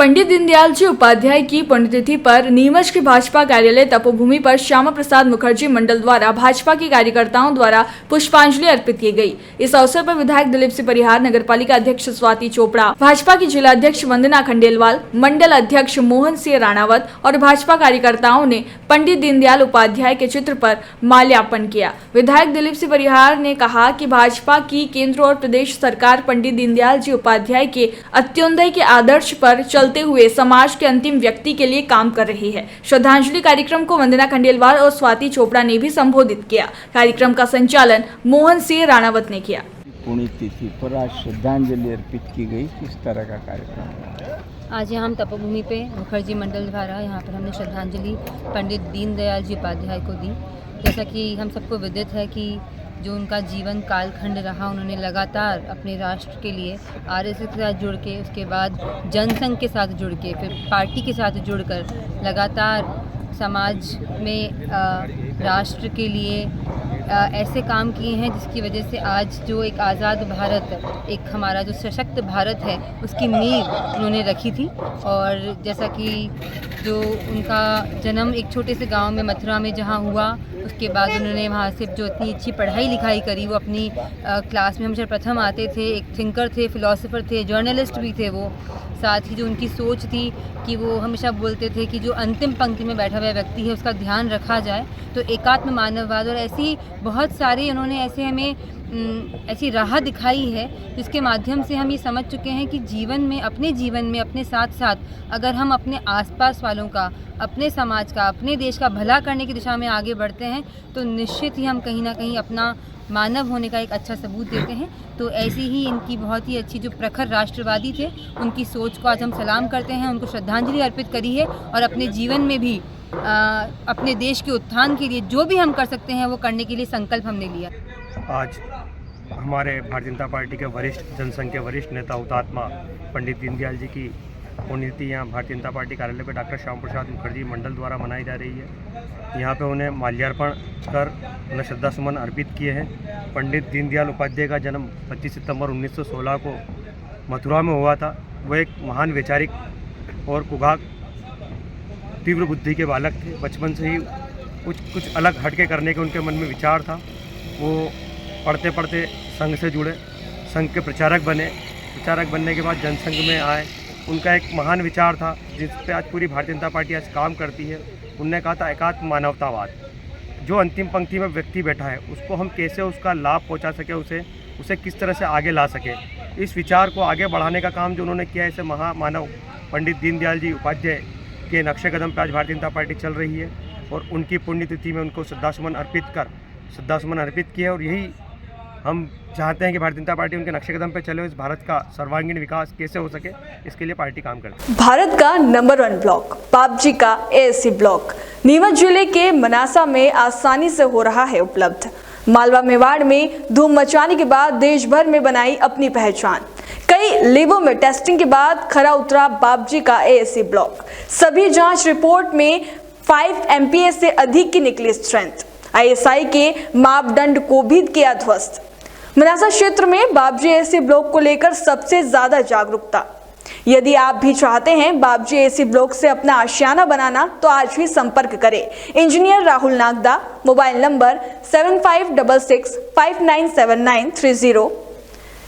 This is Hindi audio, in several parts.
पंडित दीनदयाल जी उपाध्याय की पुण्यतिथि पर नीमच के भाजपा कार्यालय तपोभूमि पर श्यामा प्रसाद मुखर्जी मंडल द्वारा भाजपा के कार्यकर्ताओं द्वारा पुष्पांजलि अर्पित की गई। इस अवसर पर विधायक दिलीप सिंह परिहार, नगरपालिका अध्यक्ष स्वाति चोपड़ा, भाजपा की जिला अध्यक्ष वंदना खंडेलवाल, मंडल अध्यक्ष मोहन सिंह राणावत और भाजपा कार्यकर्ताओं ने पंडित दीनदयाल उपाध्याय के चित्र पर माल्यार्पण किया। विधायक दिलीप सिंह परिहार ने कहा कि भाजपा की केंद्र और प्रदेश सरकार पंडित दीनदयाल जी उपाध्याय के अंत्योदय के आदर्श पर चलते हुए समाज के अंतिम व्यक्ति के लिए काम कर रही है। श्रद्धांजलि कार्यक्रम को वंदना खंडेलवाल और स्वाति चोपड़ा ने भी संबोधित किया। कार्यक्रम का संचालन मोहन सिंह राणावत ने किया। पुण्यतिथि पर आज श्रद्धांजलि अर्पित की गई, किस तरह का कार्यक्रम? आज यहाँ हम तपोभूमि पे मुखर्जी मंडल द्वारा यहाँ पर हमने श्रद्धांजलि पंडित दीनदयाल जी उपाध्याय को दी। जैसा कि हम सबको विदित है कि जो उनका जीवन कालखंड रहा, उन्होंने लगातार अपने राष्ट्र के लिए आरएसएस के साथ जुड़ के, उसके बाद जनसंघ के साथ जुड़ के, फिर पार्टी के साथ जुड़कर लगातार समाज में राष्ट्र के लिए ऐसे काम किए हैं जिसकी वजह से आज जो एक आज़ाद भारत, एक हमारा जो सशक्त भारत है, उसकी नींव उन्होंने रखी थी। और जैसा कि जो उनका जन्म एक छोटे से गांव में मथुरा में जहां हुआ, उसके बाद उन्होंने वहां से जो इतनी अच्छी पढ़ाई लिखाई करी, वो अपनी क्लास में हमेशा प्रथम आते थे। एक थिंकर थे, फिलोसोफर थे, जर्नलिस्ट भी थे वो। साथ ही जो उनकी सोच थी कि वो हमेशा बोलते थे कि जो अंतिम पंक्ति में बैठा हुआ व्यक्ति है उसका ध्यान रखा जाए, तो एकात्म मानववाद और ऐसी बहुत सारी उन्होंने ऐसे हमें ऐसी राह दिखाई है जिसके माध्यम से हम ये समझ चुके हैं कि जीवन में अपने साथ साथ अगर हम अपने आसपास वालों का, अपने समाज का, अपने देश का भला करने की दिशा में आगे बढ़ते हैं तो निश्चित ही हम कहीं ना कहीं अपना मानव होने का एक अच्छा सबूत देते हैं। तो ऐसी ही इनकी बहुत ही अच्छी जो प्रखर राष्ट्रवादी थे, उनकी सोच को आज हम सलाम करते हैं, उनको श्रद्धांजलि अर्पित करी है और अपने जीवन में भी अपने देश के उत्थान के लिए जो भी हम कर सकते हैं वो करने के लिए संकल्प हमने लिया। आज हमारे भारतीय जनता पार्टी के वरिष्ठ जनसंघ के वरिष्ठ नेता हुतात्मा पंडित दीनदयाल जी की पुण्यतिथि यहाँ भारतीय जनता पार्टी कार्यालय पर डॉक्टर श्यामा प्रसाद मुखर्जी मंडल द्वारा मनाई जा रही है। यहाँ पे उन्हें माल्यार्पण कर उन्हें श्रद्धासुमन अर्पित किए हैं। पंडित दीनदयाल उपाध्याय का जन्म 25 सितंबर 1916 को मथुरा में हुआ था। वो एक महान वैचारिक और कुगाक तीव्र बुद्धि के बालक थे। बचपन से ही कुछ अलग हटके करने के उनके मन में विचार था। वो पढ़ते पढ़ते संघ से जुड़े, संघ के प्रचारक बने। प्रचारक बनने के बाद जनसंघ में आए। उनका एक महान विचार था जिस पे आज पूरी भारतीय जनता पार्टी आज काम करती है। उनने कहा था एकात्म मानवतावाद। जो अंतिम पंक्ति में व्यक्ति बैठा है उसको हम कैसे उसका लाभ पहुंचा सके, उसे किस तरह से आगे ला सके, इस विचार को आगे बढ़ाने का काम जो उन्होंने किया है, ऐसे महामानव पंडित दीनदयाल जी उपाध्याय के नक्शे कदम पर आज भारतीय जनता पार्टी चल रही है। और उनकी पुण्यतिथि में उनको श्रद्धासुमन अर्पित किए। और यही हम चाहते हैं कि भारतीय जनता पार्टी उनके नक्शे कदम पर चले। इस भारत का सर्वांगीण विकास कैसे हो सके, इसके लिए पार्टी काम करती है। भारत का नंबर 1 ब्लॉक बाबजी का एएससी ब्लॉक नीमच जिले के मनासा में आसानी से हो रहा है उपलब्ध। मालवा मेवाड़ में धूम मचाने के बाद देश भर में बनाई अपनी पहचान। कई लेबों में टेस्टिंग के बाद खरा उतरा बाबजी का एएससी ब्लॉक। सभी जांच रिपोर्ट में 5 MPa से अधिक की निकली स्ट्रेंथ। ISI के मापदंड को भी किया ध्वस्त। मनासा क्षेत्र में बाबजी एएससी ब्लॉक को लेकर सबसे ज्यादा जागरूकता। यदि आप भी चाहते हैं बाबजी एएससी ब्लॉक से अपना आशियाना बनाना तो आज ही संपर्क करें। Engineer Rahul Nagda, mobile number 7566597930।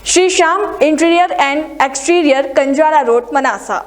Shri Shyam interior and exterior, Kanjara road, Manasa.